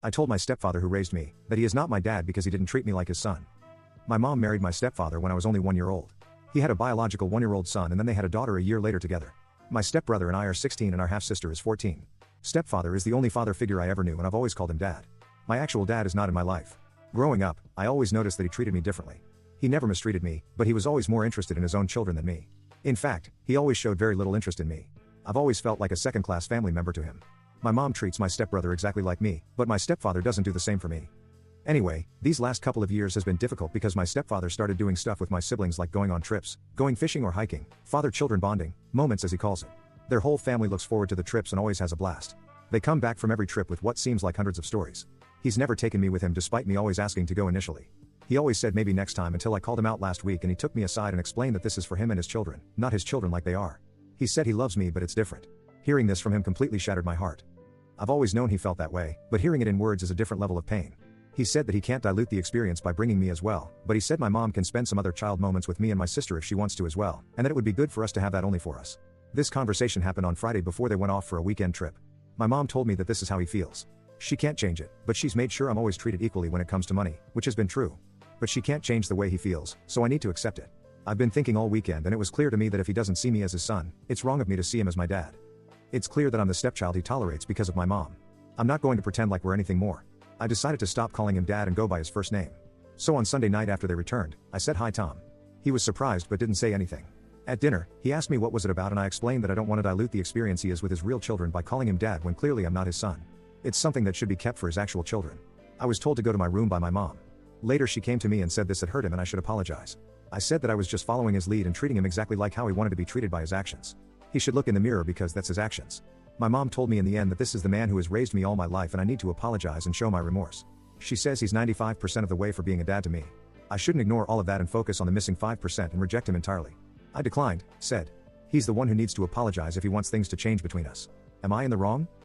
I told my stepfather who raised me that he is not my dad because he didn't treat me like his son. My mom married my stepfather when I was only 1 year old. He had a biological 1-year-old son and then they had a daughter a year later together. My stepbrother and I are 16 and our half-sister is 14. Stepfather is the only father figure I ever knew and I've always called him dad. My actual dad is not in my life. Growing up, I always noticed that he treated me differently. He never mistreated me, but he was always more interested in his own children than me. In fact, he always showed very little interest in me. I've always felt like a second-class family member to him. My mom treats my stepbrother exactly like me, but my stepfather doesn't do the same for me. Anyway, these last couple of years has been difficult because my stepfather started doing stuff with my siblings like going on trips, going fishing or hiking, father-children bonding, moments as he calls it. Their whole family looks forward to the trips and always has a blast. They come back from every trip with what seems like hundreds of stories. He's never taken me with him despite me always asking to go initially. He always said maybe next time until I called him out last week and he took me aside and explained that this is for him and his children, not his children like they are. He said he loves me but it's different. Hearing this from him completely shattered my heart. I've always known he felt that way, but hearing it in words is a different level of pain. He said that he can't dilute the experience by bringing me as well, but he said my mom can spend some other child moments with me and my sister if she wants to as well, and that it would be good for us to have that only for us. This conversation happened on Friday before they went off for a weekend trip. My mom told me that this is how he feels. She can't change it, but she's made sure I'm always treated equally when it comes to money, which has been true. But she can't change the way he feels, so I need to accept it. I've been thinking all weekend and it was clear to me that if he doesn't see me as his son, it's wrong of me to see him as my dad. It's clear that I'm the stepchild he tolerates because of my mom. I'm not going to pretend like we're anything more. I decided to stop calling him dad and go by his first name. So on Sunday night after they returned, I said hi Tom. He was surprised but didn't say anything. At dinner, he asked me what was it about and I explained that I don't want to dilute the experience he is with his real children by calling him dad when clearly I'm not his son. It's something that should be kept for his actual children. I was told to go to my room by my mom. Later she came to me and said this had hurt him and I should apologize. I said that I was just following his lead and treating him exactly like how he wanted to be treated by his actions. He should look in the mirror because that's his actions. My mom told me in the end that this is the man who has raised me all my life and I need to apologize and show my remorse. She says he's 95% of the way for being a dad to me. I shouldn't ignore all of that and focus on the missing 5% and reject him entirely. I declined, said. He's the one who needs to apologize if he wants things to change between us. Am I in the wrong?